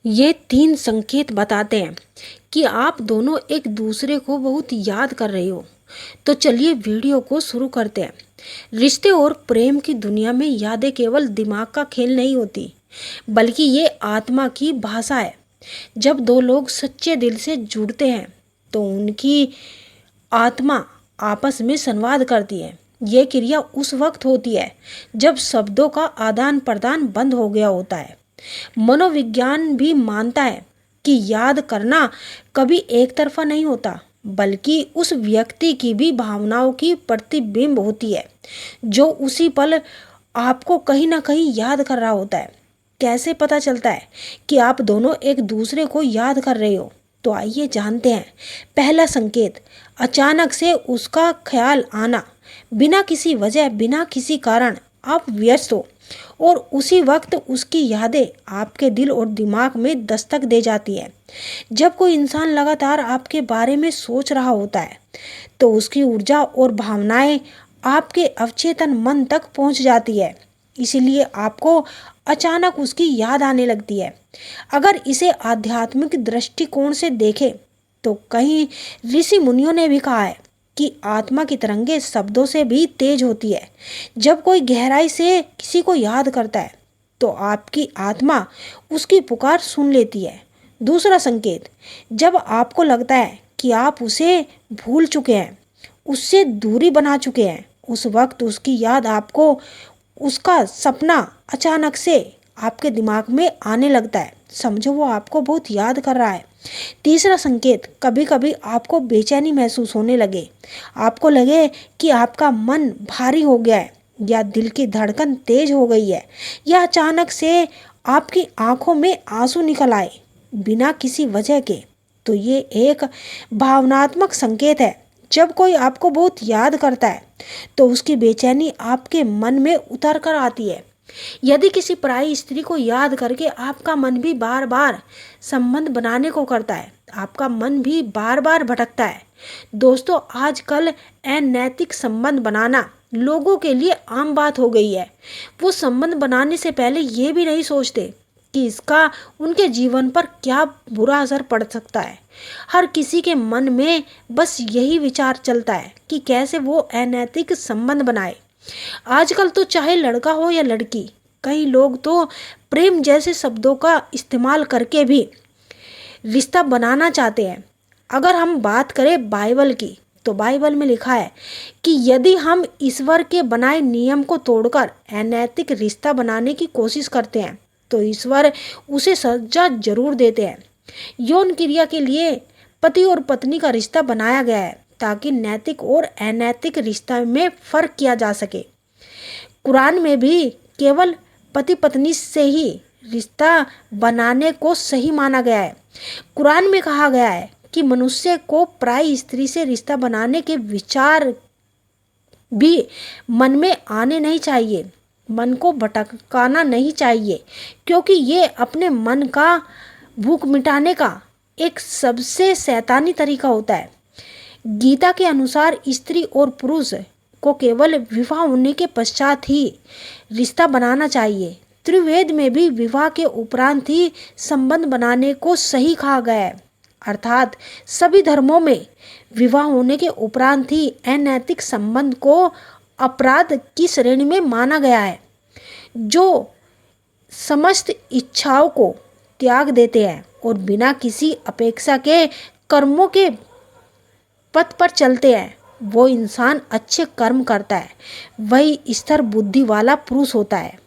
ये तीन संकेत बताते हैं कि आप दोनों एक दूसरे को बहुत याद कर रहे हो। तो चलिए वीडियो को शुरू करते हैं। रिश्ते और प्रेम की दुनिया में यादें केवल दिमाग का खेल नहीं होती, बल्कि ये आत्मा की भाषा है। जब दो लोग सच्चे दिल से जुड़ते हैं तो उनकी आत्मा आपस में संवाद करती है। ये क्रिया उस वक्त होती है जब शब्दों का आदान प्रदान बंद हो गया होता है। मनोविज्ञान भी मानता है कि याद करना कभी एक तरफा नहीं होता, बल्कि उस व्यक्ति की भी भावनाओं की प्रतिबिंब होती है जो उसी पल आपको कहीं ना कहीं याद कर रहा होता है। कैसे पता चलता है कि आप दोनों एक दूसरे को याद कर रहे हो? तो आइए जानते हैं। पहला संकेत, अचानक से उसका ख्याल आना। बिना किसी वजह, बिना किसी कारण आप व्यस्त हो और उसी वक्त उसकी यादें आपके दिल और दिमाग में दस्तक दे जाती है। जब कोई इंसान लगातार आपके बारे में सोच रहा होता है तो उसकी ऊर्जा और भावनाएं आपके अवचेतन मन तक पहुंच जाती है, इसलिए आपको अचानक उसकी याद आने लगती है। अगर इसे आध्यात्मिक दृष्टिकोण से देखें तो कई ऋषि मुनियों ने भी कहा है कि आत्मा की तरंगें शब्दों से भी तेज होती है। जब कोई गहराई से किसी को याद करता है तो आपकी आत्मा उसकी पुकार सुन लेती है। दूसरा संकेत, जब आपको लगता है कि आप उसे भूल चुके हैं, उससे दूरी बना चुके हैं, उस वक्त उसकी याद आपको, उसका सपना अचानक से आपके दिमाग में आने लगता है। समझो वो आपको बहुत याद कर रहा है। तीसरा संकेत, कभी कभी आपको बेचैनी महसूस होने लगे। आपको लगे कि आपका मन भारी हो गया है, या दिल की धड़कन तेज हो गई है, या अचानक से आपकी आंखों में आंसू निकल आए बिना किसी वजह के। तो ये एक भावनात्मक संकेत है। जब कोई आपको बहुत याद करता है तो उसकी बेचैनी आपके मन में उतर कर आती है। यदि किसी पराई स्त्री को याद करके आपका मन भी बार बार संबंध बनाने को करता है, आपका मन भी बार बार भटकता है। दोस्तों, आजकल अनैतिक संबंध बनाना लोगों के लिए आम बात हो गई है। वो संबंध बनाने से पहले ये भी नहीं सोचते कि इसका उनके जीवन पर क्या बुरा असर पड़ सकता है। हर किसी के मन में बस यही विचार चलता है कि कैसे वो अनैतिक संबंध बनाए। आजकल तो चाहे लड़का हो या लड़की, कई लोग तो प्रेम जैसे शब्दों का इस्तेमाल करके भी रिश्ता बनाना चाहते हैं। अगर हम बात करें बाइबल की, तो बाइबल में लिखा है कि यदि हम ईश्वर के बनाए नियम को तोड़कर अनैतिक रिश्ता बनाने की कोशिश करते हैं तो ईश्वर उसे सजा जरूर देते हैं। यौन क्रिया के लिए पति और पत्नी का रिश्ता बनाया गया है ताकि नैतिक और अनैतिक रिश्ता में फर्क किया जा सके। कुरान में भी केवल पति पत्नी से ही रिश्ता बनाने को सही माना गया है। कुरान में कहा गया है कि मनुष्य को पराई स्त्री से रिश्ता बनाने के विचार भी मन में आने नहीं चाहिए, मन को भटकाना नहीं चाहिए, क्योंकि ये अपने मन का भूख मिटाने का एक सबसे शैतानी तरीका होता है। गीता के अनुसार स्त्री और पुरुष को केवल विवाह होने के पश्चात ही रिश्ता बनाना चाहिए। त्रिवेद में भी विवाह के उपरांत ही संबंध बनाने को सही कहा गया है। अर्थात सभी धर्मों में विवाह होने के उपरांत ही अनैतिक संबंध को अपराध की श्रेणी में माना गया है। जो समस्त इच्छाओं को त्याग देते हैं और बिना किसी अपेक्षा के कर्मों के पथ पर चलते हैं, वो इंसान अच्छे कर्म करता है। वही स्थिर बुद्धि वाला पुरुष होता है।